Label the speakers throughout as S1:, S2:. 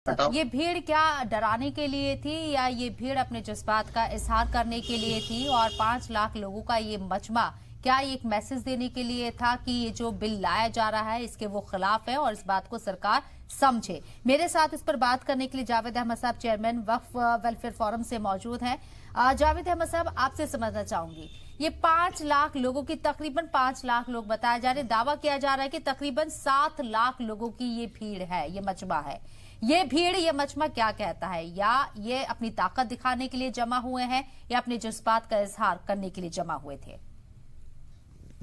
S1: हटाओ।
S2: ये भीड़ क्या डराने के लिए थी या ये भीड़ अपने जज्बात का इजहार करने के लिए थी? और 5 लाख लोगों का ये मजमा क्या ये एक मैसेज देने के लिए था कि ये जो बिल लाया जा रहा है इसके वो खिलाफ है और इस बात को सरकार समझे? मेरे साथ इस पर बात करने के लिए जावेद अहमद साहब चेयरमैन वक्फ वेलफेयर फोरम से मौजूद हैं। जावेद अहमद साहब, आपसे समझना चाहूंगी, ये 5 लाख लोगों की, तकरीबन 5 लाख लोग बताए जा रहे, दावा किया जा रहा है कि तकरीबन 7 लाख लोगों की ये भीड़ है, ये मजमा है। ये भीड़, ये मजमा क्या कहता है? या ये अपनी ताकत दिखाने के लिए जमा हुए हैं या अपने जज्बात का इजहार करने के लिए जमा हुए थे?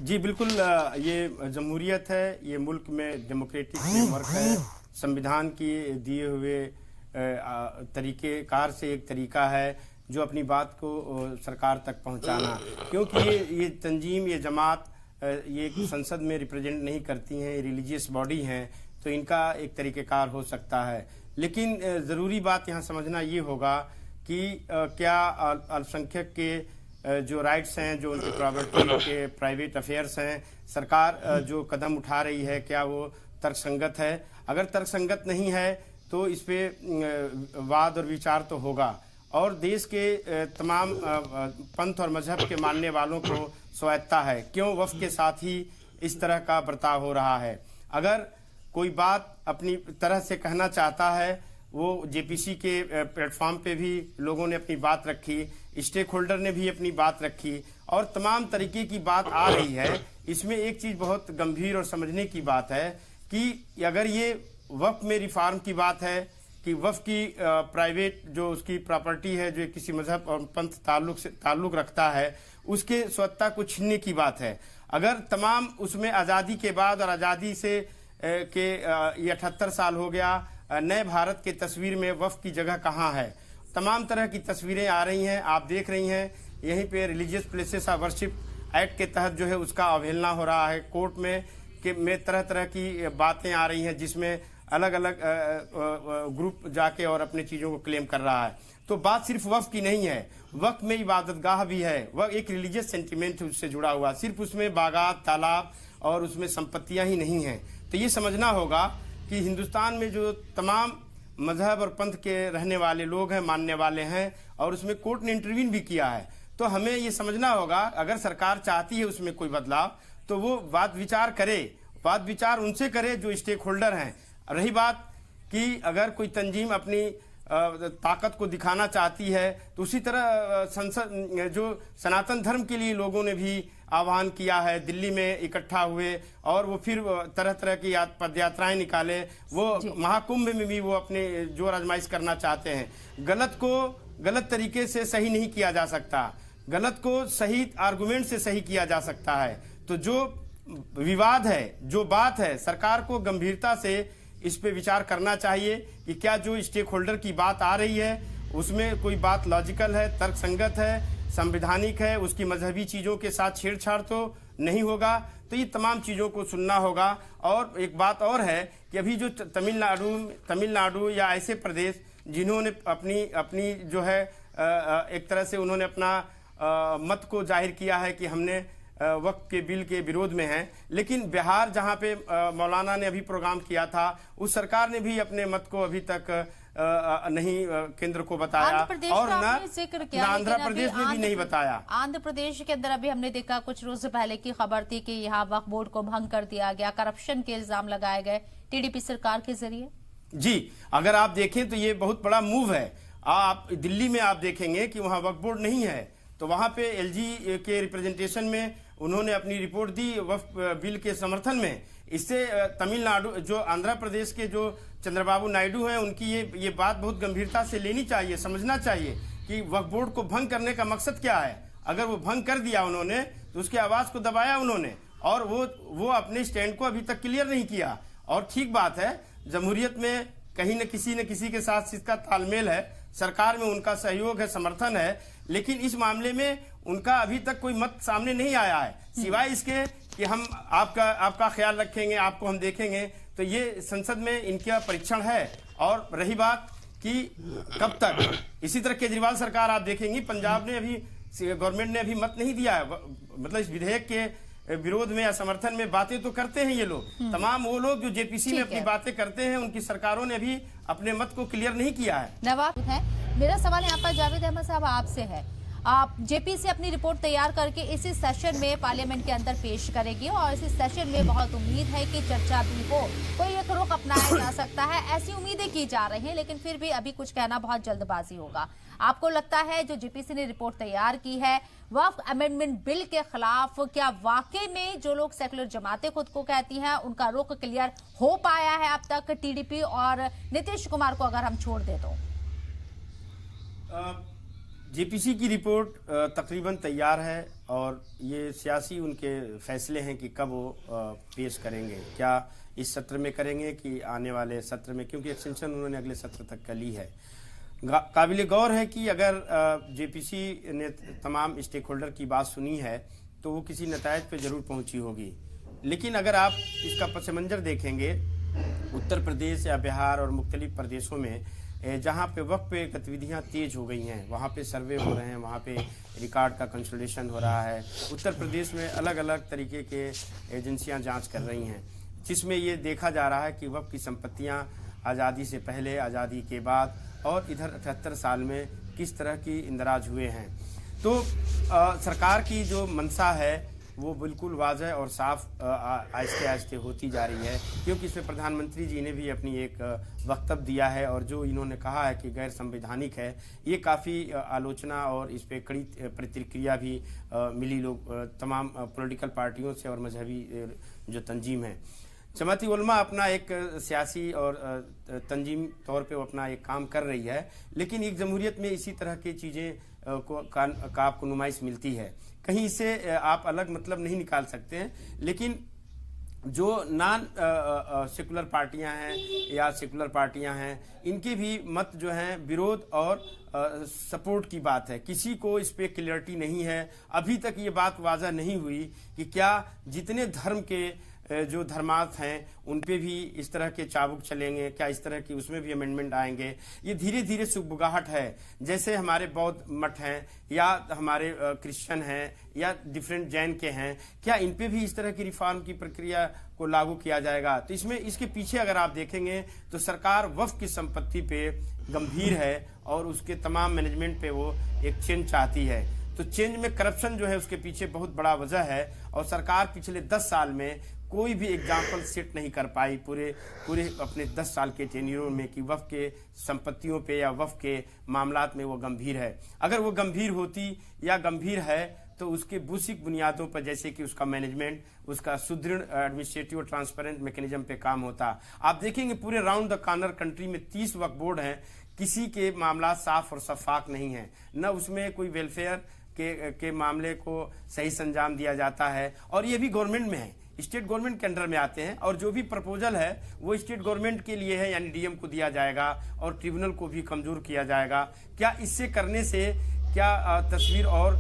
S3: जी बिल्कुल, ये जमहूरियत है, ये मुल्क में डेमोक्रेटिक फ्रेमवर्क है, संविधान की दिए हुए तरीक़ेकार से एक तरीका है जो अपनी बात को सरकार तक पहुंचाना, क्योंकि ये तंजीम, ये जमात ये संसद में रिप्रेजेंट नहीं करती हैं, रिलीजियस बॉडी हैं, तो इनका एक तरीक़ेकार हो सकता है। लेकिन ज़रूरी बात यहाँ समझना ये होगा कि क्या अल्पसंख्यक के जो राइट्स हैं, जो उनकी प्रॉपर्टी के प्राइवेट अफेयर्स हैं, सरकार जो कदम उठा रही है क्या वो तर्कसंगत है? अगर तर्कसंगत नहीं है तो इस पे वाद और विचार तो होगा, और देश के तमाम पंथ और मजहब के मानने वालों को स्वायत्ता है, क्यों वफ़ के साथ ही इस तरह का बर्ताव हो रहा है। अगर कोई बात अपनी तरह से कहना चाहता है, वो जेपीसी के प्लेटफॉर्म पे भी लोगों ने अपनी बात रखी, स्टेक होल्डर ने भी अपनी बात रखी, और तमाम तरीके की बात आ रही है। इसमें एक चीज़ बहुत गंभीर और समझने की बात है कि अगर ये वक्फ में रिफॉर्म की बात है कि वक्फ की प्राइवेट जो उसकी प्रॉपर्टी है, जो किसी मजहब और पंथ ताल्लुक रखता है, उसके स्वतंत्रता को छीनने की बात है। अगर तमाम उसमें आज़ादी के बाद और आज़ादी से के ये 78 साल हो गया, नए भारत के तस्वीर में वक्फ की जगह कहाँ है? तमाम तरह की तस्वीरें आ रही हैं, आप देख रही हैं। यहीं पे religious places of worship act के तहत जो है उसका अवहेलना हो रहा है। कोर्ट में तरह तरह की बातें आ रही हैं जिसमें अलग अलग ग्रुप जाके और अपने चीज़ों को क्लेम कर रहा है। तो बात सिर्फ वक्फ की नहीं है, वक्फ में इबादतगाह भी है, वह एक रिलीजियस सेंटिमेंट उससे जुड़ा हुआ, सिर्फ उसमें बागात, तालाब और उसमें संपत्तियां ही नहीं हैं। तो ये समझना होगा कि हिंदुस्तान में जो तमाम मजहब और पंथ के रहने वाले लोग हैं, मानने वाले हैं, और उसमें कोर्ट ने इंटरवीन भी किया है। तो हमें ये समझना होगा, अगर सरकार चाहती है उसमें कोई बदलाव तो वो वाद विचार करे, वाद विचार उनसे करे जो स्टेक होल्डर हैं। रही बात कि अगर कोई तंजीम अपनी ताकत को दिखाना चाहती है तो उसी तरह संसद जो सनातन धर्म के लिए लोगों ने भी आह्वान किया है, दिल्ली में इकट्ठा हुए और वो फिर तरह तरह की पदयात्राएं निकाले, वो महाकुंभ में भी वो अपने जोर आजमाइश करना चाहते हैं। गलत को गलत तरीके से सही नहीं किया जा सकता, गलत को सही आर्गुमेंट से सही किया जा सकता है। तो जो विवाद है, जो बात है, सरकार को गंभीरता से इस पे विचार करना चाहिए कि क्या जो स्टेक होल्डर की बात आ रही है उसमें कोई बात लॉजिकल है, तर्कसंगत है, संवैधानिक है, उसकी मजहबी चीज़ों के साथ छेड़छाड़ तो नहीं होगा। तो ये तमाम चीज़ों को सुनना होगा। और एक बात और है कि अभी जो तमिलनाडु या ऐसे प्रदेश जिन्होंने अपनी जो है एक तरह से उन्होंने अपना मत को जाहिर किया है कि हमने वक्फ के बिल के विरोध में है, लेकिन बिहार जहां पे मौलाना ने अभी प्रोग्राम किया था, उस सरकार ने भी अपने मत को अभी तक नहीं केंद्र को बताया, और न आंध्र प्रदेश ने भी नहीं बताया।
S2: आंध्र प्रदेश के अंदर अभी हमने देखा, कुछ रोज पहले की खबर थी कि यहाँ वक्फ बोर्ड को भंग कर दिया गया, करप्शन के इल्जाम लगाए गए टीडीपी सरकार के जरिए। जी,
S3: अगर आप देखें तो ये बहुत बड़ा मूव है। आप दिल्ली में आप देखेंगे कि वहाँ वक्फ बोर्ड नहीं है, तो वहाँ पे एलजी के रिप्रेजेंटेशन में उन्होंने अपनी रिपोर्ट दी वक्फ बिल के समर्थन में। इससे तमिलनाडु, जो आंध्र प्रदेश के जो चंद्रबाबू नायडू हैं, उनकी ये बात बहुत गंभीरता से लेनी चाहिए, समझना चाहिए कि वक्फ बोर्ड को भंग करने का मकसद क्या है। अगर वो भंग कर दिया उन्होंने तो उसकी आवाज़ को दबाया उन्होंने, और वो अपने स्टैंड को अभी तक क्लियर नहीं किया। और ठीक बात है, जमहूरियत में कहीं न किसी के साथ इसका तालमेल है, सरकार में उनका सहयोग है, समर्थन है, लेकिन इस मामले में उनका अभी तक कोई मत सामने नहीं आया है, सिवाय इसके कि हम आपका ख्याल रखेंगे, आपको हम देखेंगे। तो ये संसद में इनका परीक्षण है। और रही बात कि कब तक, इसी तरह केजरीवाल सरकार आप देखेंगी, पंजाब ने अभी, गवर्नमेंट ने अभी मत नहीं दिया है, मतलब इस विधेयक के विरोध में या समर्थन में बातें तो करते हैं ये लोग। तमाम वो लोग जो जेपीसी में
S2: ठीक
S3: अपनी
S2: है।
S3: बातें करते हैं, उनकी सरकारों ने भी अपने मत को क्लियर नहीं किया है।
S2: नवाब है, मेरा सवाल यहाँ पर जावेद अहमद साहब आपसे है। आप जेपीसी अपनी रिपोर्ट तैयार करके इसी सेशन में पार्लियामेंट के अंदर पेश करेगी और इसी सेशन में बहुत उम्मीद है कि चर्चा भी हो, कोई एक रुख अपनाया जा सकता है, ऐसी उम्मीदें की जा रही हैं। लेकिन फिर भी अभी कुछ कहना बहुत जल्दबाजी होगा। आपको लगता है जो जेपीसी ने रिपोर्ट तैयार की है वक्फ अमेंडमेंट बिल के खिलाफ, क्या वाकई में जो लोग सेकुलर जमातें खुद को कहती हैं उनका रुख क्लियर हो पाया है अब तक टीडीपी और नीतीश कुमार को अगर हम छोड़ दे तो?
S3: जेपीसी की रिपोर्ट तकरीबन तैयार है और ये सियासी उनके फैसले हैं कि कब वो पेश करेंगे, क्या इस सत्र में करेंगे कि आने वाले सत्र में, क्योंकि एक्सटेंशन उन्होंने अगले सत्र तक का ली है। काबिल गौर है कि अगर जेपीसी ने तमाम स्टेक होल्डर की बात सुनी है तो वो किसी नतायज पे जरूर पहुंची होगी। लेकिन अगर आप इसका पस मंजर देखेंगे, उत्तर प्रदेश या बिहार और मुख्तलिफ प्रदेशों में जहाँ पे वक्त पे गतिविधियाँ तेज हो गई हैं, वहाँ पे सर्वे हो रहे हैं, वहाँ पे रिकॉर्ड का कंसोलिडेशन हो रहा है। उत्तर प्रदेश में अलग अलग तरीके के एजेंसियाँ जांच कर रही हैं, जिसमें ये देखा जा रहा है कि वक्त की संपत्तियाँ आज़ादी से पहले, आज़ादी के बाद और इधर 78 साल में किस तरह की इंदराज हुए हैं। तो सरकार की जो मंशा है वो बिल्कुल वाज़ह और साफ आहिस्ते आहिस्ते होती जा रही है, क्योंकि इसमें प्रधानमंत्री जी ने भी अपनी एक वक्तव्य दिया है और जो इन्होंने कहा है कि गैर संवैधानिक है, ये काफ़ी आलोचना और इस पर कड़ी प्रतिक्रिया भी मिली लोग तमाम पॉलिटिकल पार्टियों से और मजहबी जो तंजीम है। जमाती उलमा अपना एक सियासी और तंजीम तौर पे वो अपना एक काम कर रही है, लेकिन एक जमहूरियत में इसी तरह की चीज़ें का आपको नुमाइश मिलती है। कहीं से आप अलग मतलब नहीं निकाल सकते हैं, लेकिन जो नॉन सेकुलर पार्टियां हैं या सेकुलर पार्टियां हैं, इनके भी मत जो हैं विरोध और सपोर्ट की बात है। किसी को इस पे क्लियरिटी नहीं है। अभी तक ये बात वाज़ह नहीं हुई कि क्या जितने धर्म के जो धर्मार्थ हैं उन पे भी इस तरह के चाबुक चलेंगे, क्या इस तरह की उसमें भी अमेंडमेंट आएंगे। ये धीरे धीरे सुगबुगाहट है। जैसे हमारे बौद्ध मठ हैं या हमारे क्रिश्चियन हैं या डिफरेंट जैन के हैं, क्या इन पे भी इस तरह की रिफॉर्म की प्रक्रिया को लागू किया जाएगा? तो इसमें इसके पीछे अगर आप देखेंगे तो सरकार वक्फ की संपत्ति पे गंभीर है और उसके तमाम मैनेजमेंट पे वो एक चेंज चाहती है। तो चेंज में करप्शन जो है उसके पीछे बहुत बड़ा वजह है और सरकार पिछले 10 साल में कोई भी एग्जाम्पल सेट नहीं कर पाई पूरे अपने 10 साल के टेन्यूर में कि वक्फ के संपत्तियों पे या वक्फ के मामलात में वो गंभीर है। अगर वो गंभीर होती या गंभीर है तो उसके बेसिक बुनियादों पर, जैसे कि उसका मैनेजमेंट, उसका सुदृढ़ एडमिनिस्ट्रेटिव और ट्रांसपेरेंट मैकेनिज्म पे काम होता। आप देखेंगे पूरे राउंड द कॉर्नर कंट्री में 30 वक्फ बोर्ड हैं, किसी के मामला साफ और शफाफ नहीं है, न उसमें कोई वेलफेयर के मामले को सही संजाम दिया जाता है। और ये भी गवर्नमेंट में है, स्टेट गवर्नमेंट के अंडर में आते हैं और जो भी प्रपोजल है वो स्टेट गवर्नमेंट के लिए है, यानी डीएम को दिया जाएगा और ट्रिब्यूनल को भी कमजोर किया जाएगा। क्या इससे करने से क्या तस्वीर और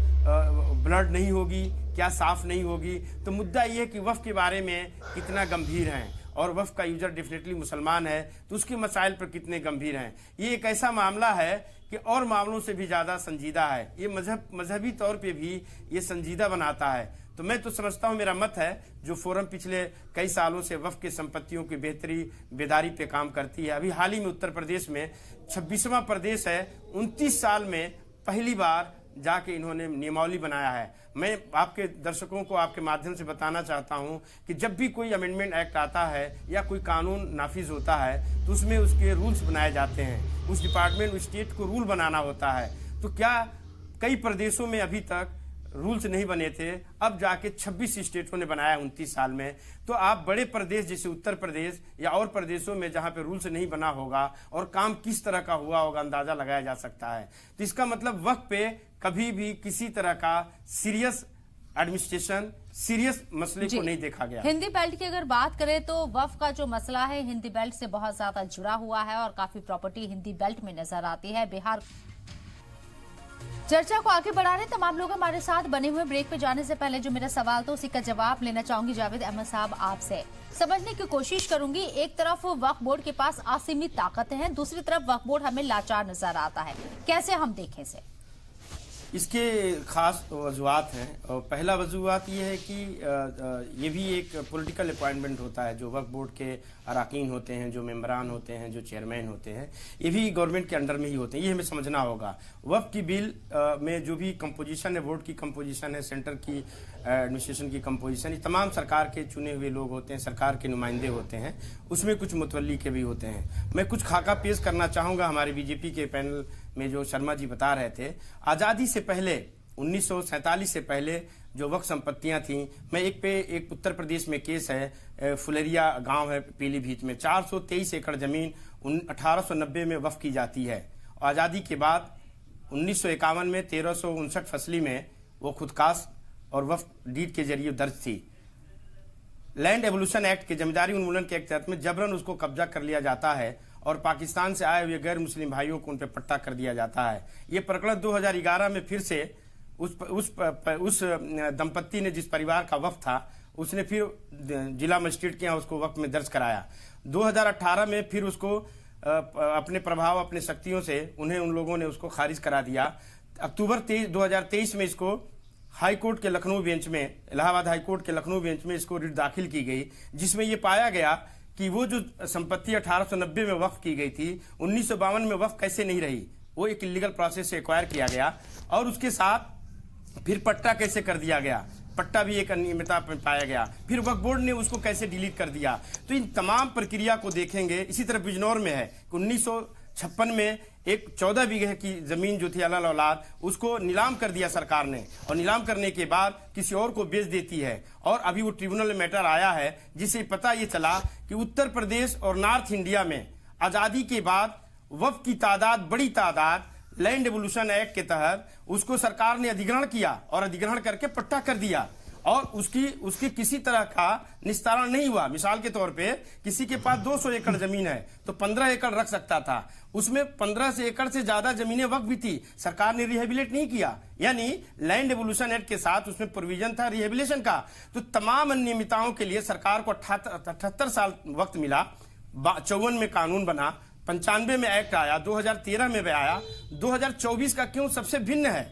S3: ब्लड नहीं होगी, क्या साफ नहीं होगी? तो मुद्दा ये है कि वक्फ के बारे में कितना गंभीर हैं और वक्फ का यूजर डेफिनेटली मुसलमान है तो उसके मसाइल पर कितने गंभीर हैं। ये एक ऐसा मामला है कि और मामलों से भी ज़्यादा संजीदा है। ये मजहबी तौर पे भी ये संजीदा बनाता है। तो मैं तो समझता हूँ, मेरा मत है, जो फोरम पिछले कई सालों से वक्फ की संपत्तियों की बेदारी पे काम करती है। अभी हाल ही में उत्तर प्रदेश में 26वां प्रदेश है, 29 साल में पहली बार जाके इन्होंने नियमावली बनाया है। मैं आपके दर्शकों को आपके माध्यम से बताना चाहता हूं कि जब भी कोई अमेंडमेंट एक्ट आता है या कोई कानून नाफिज होता है तो उसमें उसके रूल्स बनाए जाते हैं। उस डिपार्टमेंट, उस स्टेट को रूल बनाना होता है। तो क्या कई प्रदेशों में अभी तक रूल्स नहीं बने थे, अब जाके 26 स्टेटों ने बनाया 29 साल में। तो आप बड़े प्रदेश जैसे उत्तर प्रदेश या और प्रदेशों में जहां पे रूल्स नहीं बना होगा और काम किस तरह का हुआ होगा अंदाजा लगाया जा सकता है। तो इसका मतलब वक्त पे कभी भी किसी तरह का सीरियस एडमिनिस्ट्रेशन, सीरियस मसले को नहीं देखा गया।
S2: हिंदी बेल्ट की अगर बात करें तो वक्फ का जो मसला है हिंदी बेल्ट से बहुत ज्यादा जुड़ा हुआ है और काफी प्रॉपर्टी हिंदी बेल्ट में नजर आती है। बिहार चर्चा को आगे बढ़ाने तमाम लोग हमारे साथ बने हुए। ब्रेक पे जाने से पहले जो मेरा सवाल तो उसी का जवाब लेना चाहूंगी जावेद अहमद साहब आपसे। समझने की कोशिश करूंगी, एक तरफ वक्फ बोर्ड के पास असीमित ताकत है, दूसरी तरफ वक्फ बोर्ड हमें लाचार नजर आता है, कैसे हम देखें इसे?
S3: इसके खास वजूहत हैं। और पहला वजूहत ये है कि ये भी एक पॉलिटिकल अपॉइंटमेंट होता है। जो वक्फ बोर्ड के अराकीन होते हैं, जो मेंबरान होते हैं, जो चेयरमैन होते हैं, ये भी गवर्नमेंट के अंडर में ही होते हैं। ये हमें समझना होगा। वक्फ की बिल में जो भी कंपोजिशन है, बोर्ड की कंपोजिशन है, सेंटर की एडमिनिस्ट्रेशन की कंपोजिशन, ये तमाम सरकार के चुने हुए लोग होते हैं, सरकार के नुमाइंदे होते हैं। उसमें कुछ मुतवल्ली के भी होते हैं। मैं कुछ खाका पेश करना चाहूँगा। हमारे बीजेपी के पैनल में जो शर्मा जी बता रहे थे, आज़ादी से पहले 1947 से पहले जो वक्फ संपत्तियां थीं, मैं एक उत्तर प्रदेश में केस है, फुलेरिया गांव है पीलीभीत में, 423 एकड़ जमीन 1890 में वक्फ की जाती है। आज़ादी के बाद 1951 में 1359 फसली में वो खुदकाश और वक्फ डीड के जरिए दर्ज थी। लैंड एवोल्यूशन एक्ट के जमींदारी उन्मूलन के तहत में जबरन उसको कब्जा कर लिया जाता है और पाकिस्तान से आए हुए गैर मुस्लिम भाइयों को उन पर पट्टा कर दिया जाता है। ये प्रकरण 2011 में फिर से उस दंपत्ति ने, जिस परिवार का वक्फ था, उसने फिर जिला मजिस्ट्रेट के यहाँ उसको वक्फ में दर्ज कराया। 2018 में फिर उसको अपने प्रभाव, अपने शक्तियों से उन लोगों ने उसको खारिज करा दिया। अक्टूबर 2023 में इसको हाई कोर्ट के लखनऊ बेंच में, इलाहाबाद हाई कोर्ट के लखनऊ बेंच में इसको रिट दाखिल की गई, जिसमें ये पाया गया कि वो जो संपत्ति 1890 में वक्फ की गई थी, 1952 में वक्फ कैसे नहीं रही। वो एक इलीगल प्रोसेस से एक्वायर किया गया और उसके साथ फिर पट्टा कैसे कर दिया गया, पट्टा भी एक अनियमितता पाया गया। फिर वक्फ बोर्ड ने उसको कैसे डिलीट कर दिया। तो इन तमाम प्रक्रिया को देखेंगे। इसी तरह बिजनौर में है कि 1956 में एक 14 बीघे की जमीन जो थी अलाल औलाद, उसको नीलाम कर दिया सरकार ने, और नीलाम करने के बाद किसी और को बेच देती है। और अभी वो ट्रिब्यूनल में मैटर आया है, जिससे पता ये चला कि उत्तर प्रदेश और नॉर्थ इंडिया में आज़ादी के बाद वक्फ की तादाद, बड़ी तादाद, लैंड एवोल्यूशन एक्ट के तहत उसको सरकार ने अधिग्रहण किया और अधिग्रहण करके पट्टा कर दिया और उसकी किसी तरह का निस्तारण नहीं हुआ। मिसाल के तौर पे किसी के पास 200 एकड़ जमीन है तो 15 एकड़ रख सकता था, उसमें 15 से एकड़ से ज्यादा जमीनें वक्फ भी थी, सरकार ने रिहेबिलिट नहीं किया। यानी लैंड एवोल्यूशन एक्ट के साथ उसमें प्रोविजन था रिहेबिलिटेशन का। तो तमाम अनियमितताओं के लिए सरकार को 78 साल वक्त मिला। 54 में कानून बना, 95 में एक्ट आया, 2013 में आया। 2024 का क्यों सबसे भिन्न है?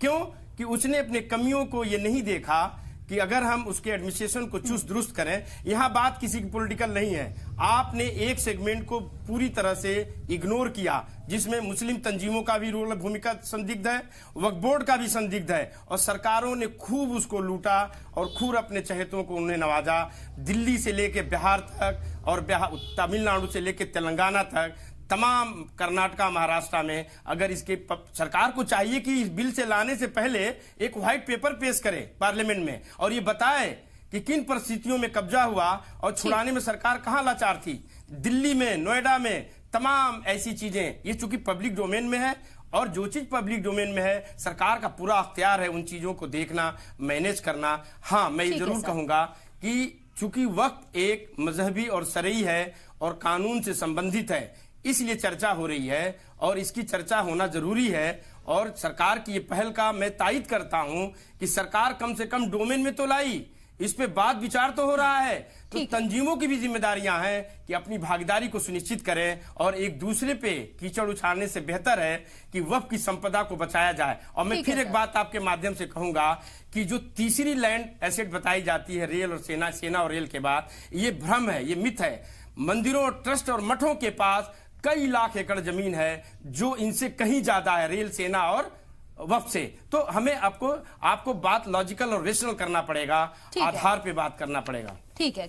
S3: क्यों कि उसने अपने कमियों को ये नहीं देखा कि अगर हम उसके एडमिनिस्ट्रेशन को चुस्त दुरुस्त करें। यहां बात किसी की पॉलिटिकल नहीं है। आपने एक सेगमेंट को पूरी तरह से इग्नोर किया, जिसमें मुस्लिम तंजीमों का भी रोल, भूमिका संदिग्ध है, वक्फ बोर्ड का भी संदिग्ध है, और सरकारों ने खूब उसको लूटा और खूब अपने चहेतों को उन्हें नवाजा। दिल्ली से लेके बिहार तक और तमिलनाडु से लेके तेलंगाना तक, तमाम कर्नाटका, महाराष्ट्र में, अगर इसके सरकार को चाहिए कि इस बिल से लाने से पहले एक व्हाइट पेपर पेश करे पार्लियामेंट में और ये बताए कि किन परिस्थितियों में कब्जा हुआ और छुड़ाने में सरकार कहां लाचार थी। दिल्ली में, नोएडा में तमाम ऐसी चीजें, ये चूंकि पब्लिक डोमेन में है और जो चीज पब्लिक डोमेन में है, सरकार का पूरा अख्तियार है उन चीजों को देखना, मैनेज करना। हाँ, मैं ये जरूर कहूंगा कि चूंकि वक्फ एक मजहबी और शरई है और कानून से संबंधित है, इसलिए चर्चा हो रही है और इसकी चर्चा होना जरूरी है। और सरकार की ये पहल का मैं तायद करता हूं कि सरकार कम से कम डोमेन में तो लाई, इस पे बात विचार तो हो रहा है। तो तंजीमों की भी जिम्मेदारियां हैं कि अपनी भागीदारी को सुनिश्चित करें और एक दूसरे पे कीचड़ उछालने से बेहतर है कि वक्फ की संपदा को बचाया जाए। और मैं फिर एक बात आपके माध्यम से कहूंगा कि जो तीसरी लैंड एसेट बताई जाती है रेल और सेना और रेल के बाद, ये भ्रम है, ये मिथ है। मंदिरों, ट्रस्ट और मठों के पास कई लाख एकड़ जमीन है जो इनसे कहीं ज्यादा है, रेल, सेना और वक्फ से। तो हमें आपको बात लॉजिकल और रेशनल करना पड़ेगा, आधार पे बात करना पड़ेगा।
S2: ठीक है।